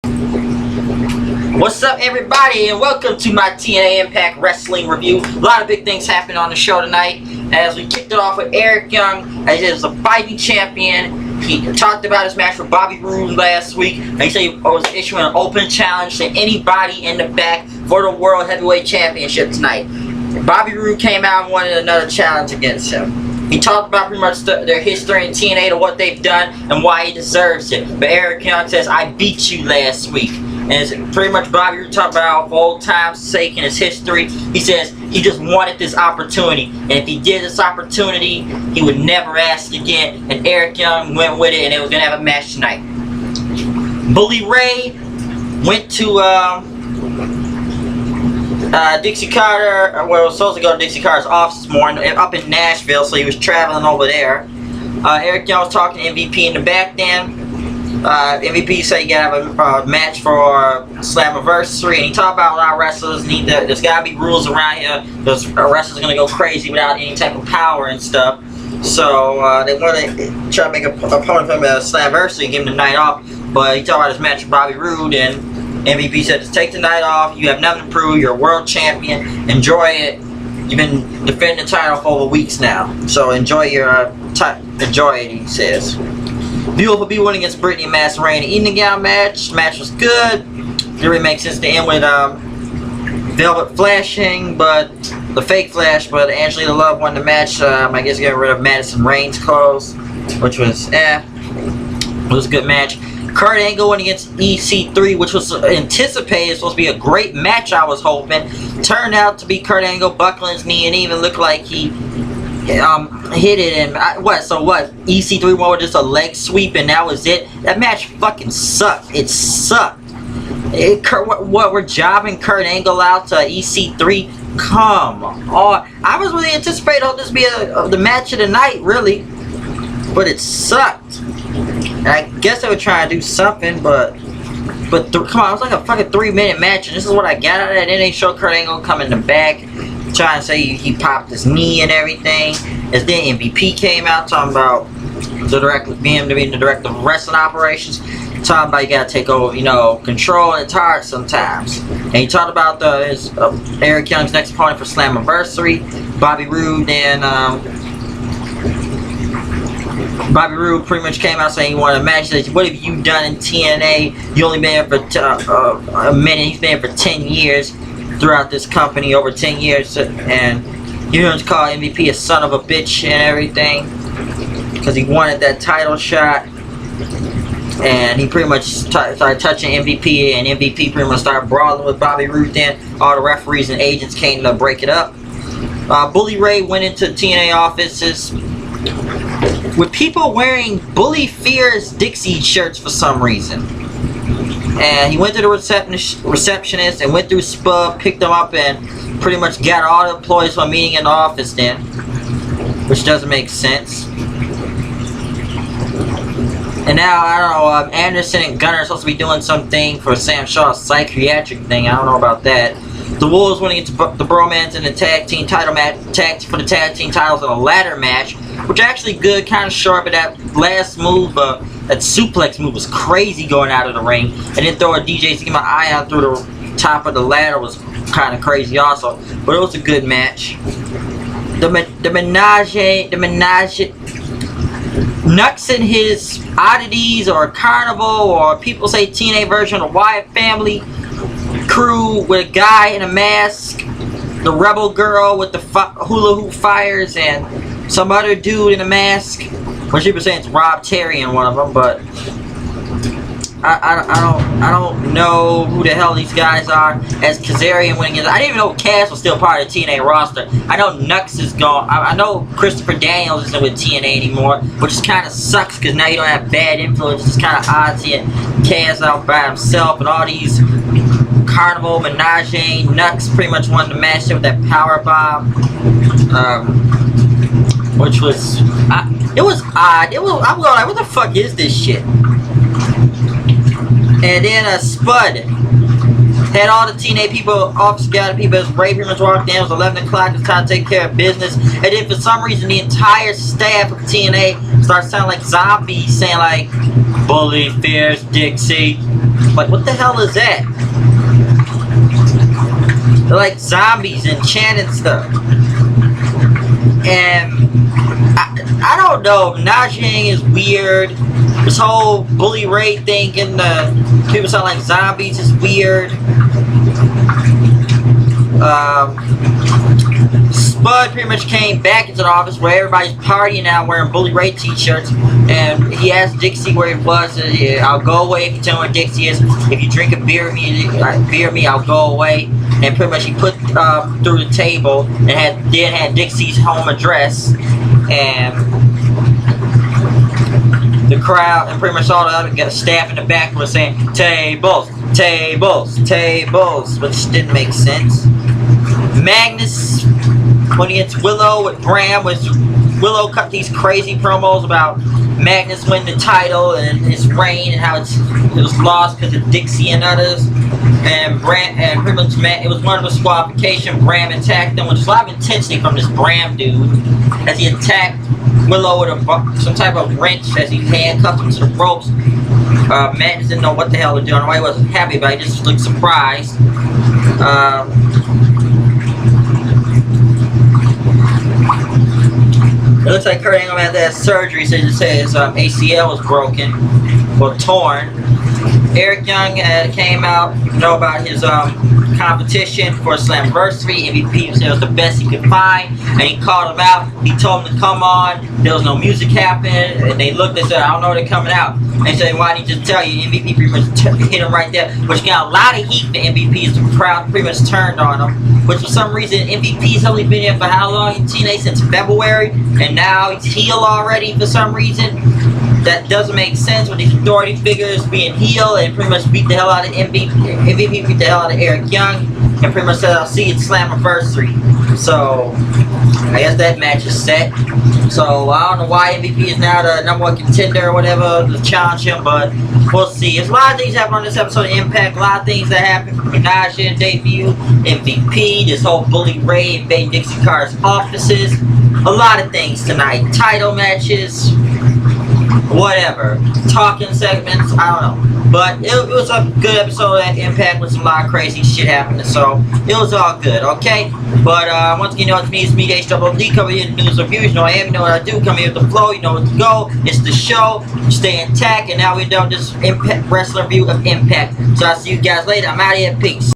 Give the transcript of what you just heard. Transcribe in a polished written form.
What's up, everybody, and welcome to my TNA IMPACT Wrestling review. A lot of big things happened on the show tonight, as we kicked it off with Eric Young, as he is a fighting champion. He talked about his match with Bobby Roode last week, and he said he was issuing an open challenge to anybody in the back for the World Heavyweight Championship tonight. Bobby Roode came out and wanted another challenge against him. He talked about pretty much their history in TNA to what they've done and why he deserves it. But Eric Young says, I beat you last week. And it's pretty much Bobby Roode talking about for old time's sake and his history. He says he just wanted this opportunity. And if he did this opportunity, he would never ask again. And Eric Young went with it, and they were going to have a match tonight. Bully Ray went to Dixie Carter, well, was supposed to go to Dixie Carter's office this morning, up in Nashville, so he was traveling over there. Eric Young was talking to MVP in the back then. MVP said you gotta have a match for Slammiversary, and he talked about a lot of wrestlers need to, there's gotta be rules around here, because wrestlers gonna go crazy without any type of power and stuff. So they want to try to make a opponent for him at Slammiversary and give him the night off, but he talked about his match with Bobby Roode, and MVP said, just take the night off, you have nothing to prove, you're a world champion, enjoy it. You've been defending the title for over weeks now, so enjoy your enjoy it, he says. Beautiful B won against Brittany Masserini. Evening gown match. Match was good. It really makes sense to end with Velvet flashing, but the fake flash. But Angelina Love won the match. I guess getting rid of Madison Rain's clothes, which was It was a good match. Kurt Angle went against EC3, which was anticipated. Supposed to be a great match, I was hoping. Turned out to be Kurt Angle buckling his knee and even looked like he hit it, and EC3 won with just a leg sweep, and that was it. That match fucking sucked. It sucked. We're jobbing Kurt Angle out to EC3? Come on. I was really anticipating this to be the match of the night, really, but it sucked. And I guess they were trying to do something, but come on, it was like a fucking 3-minute match, and this is what I got out of it. And then they showed Kurt Angle come in the back, trying to say he popped his knee and everything. As then MVP came out talking about the director, being the director of wrestling operations, talking about you gotta take over, control, and it's hard sometimes. And he talked about Eric Young's next opponent for Slammiversary, Bobby Roode, and Bobby Roode pretty much came out saying he wanted a match. He said, what have you done in TNA? You only been here for a minute. He's been here for 10 years throughout this company, over 10 years, and you know, to call MVP a son of a bitch and everything because he wanted that title shot, and he pretty much started touching MVP, and MVP pretty much started brawling with Bobby Roode. Then all the referees and agents came to break it up. Bully Ray went into TNA offices with people wearing Bully Fears Dixie shirts for some reason. And he went to the receptionist and went through Spub, picked them up, and pretty much got all the employees for a meeting in the office then, which doesn't make sense. And now, I don't know, Anderson and Gunner are supposed to be doing something for Sam Shaw's psychiatric thing. I don't know about that. The Wolves went against the Bromans in the tag team title match, for the tag team titles in a ladder match, which actually good, kind of short, but that last move, that suplex move was crazy going out of the ring, and then throw a DJ to get my eye out through the top of the ladder was kind of crazy also, but it was a good match. The Menagerie, Nux and his oddities, or Carnival, or people say TNA version of the Wyatt family crew with a guy in a mask, the Rebel Girl with the hula hoop fires, and some other dude in a mask. Which people saying it's Rob Terry in one of them, but I don't know who the hell these guys are. As Kazarian went against, I didn't even know Cass was still part of the TNA roster. I know Nux is gone. I know Christopher Daniels isn't with TNA anymore, which kind of sucks because now you don't have bad influence. It's kind of odd seeing Cass out by himself, and all these Carnival, Menagerie, Nux pretty much won the match with that power bomb, which was it was odd. I'm going like, what the fuck is this shit? And then Spud Had all the TNA people, office gathered people, as Ray pretty much walked in. It was 11 o'clock, it's time to take care of business. And then for some reason, the entire staff of TNA starts sounding like zombies, saying like, Bully, Fierce, Dixie. Like, what the hell is that? They're like zombies and chanting stuff. And I don't know, Menagerie is weird. This whole Bully Ray thing and the people sound like zombies is weird. Spud pretty much came back into the office where everybody's partying now wearing Bully Ray t-shirts, and he asked Dixie where he was. I'll go away if you tell me where Dixie is. If you drink a beer with me, I'll go away. And pretty much he put through the table and had Dixie's home address, and the crowd and pretty much all the other staff in the back was saying tables, tables, tables, which didn't make sense. Magnus, when he hits Willow with Bram, Willow cut these crazy promos about Magnus winning the title and his reign and how it was lost because of Dixie and others. And Bram, and pretty much it was one of the disqualification. Bram attacked them, which was a lot of intensity from this Bram dude as he attacked Willow with some type of wrench as he handcuffed him to the ropes. Magnus didn't know what the hell to do. I don't know why he wasn't happy, but he just looked surprised. It looks like Kurt Angle had that surgery, so he said his ACL was broken or torn. Eric Young came out, about his competition for Slamversary. MVP said it was the best he could find, and he called him out. He told him to come on. There was no music happening, and they looked and said, I don't know they're coming out. And they said, why didn't he just tell you? MVP pretty much hit him right there, which got a lot of heat for MVP as the crowd pretty much turned on him. Which for some reason, MVP's only been here for how long in TNA? Since February, and now he's heel already for some reason. That doesn't make sense with these authority figures being heel and pretty much beat the hell out of MVP. MVP beat the hell out of Eric Young and pretty much said, I'll see you at Slammiversary. So, I guess that match is set. So, I don't know why MVP is now the #1 contender or whatever to challenge him, but we'll see. There's a lot of things happen on this episode of Impact. A lot of things that happen from Menagerie debut, MVP, this whole Bully Ray invading Dixie Carter's offices. A lot of things tonight. Title matches. Whatever, talking segments, I don't know, but it was a good episode of Impact with a lot of crazy shit happening, so it was all good, okay? But once again, it's me, HDD, coming here to news reviews. You know I am, you know what I do, come here with the flow, you know what to go. It's the show, stay intact, and now we're done this Impact Wrestling review of Impact. So I'll see you guys later. I'm out of here, peace.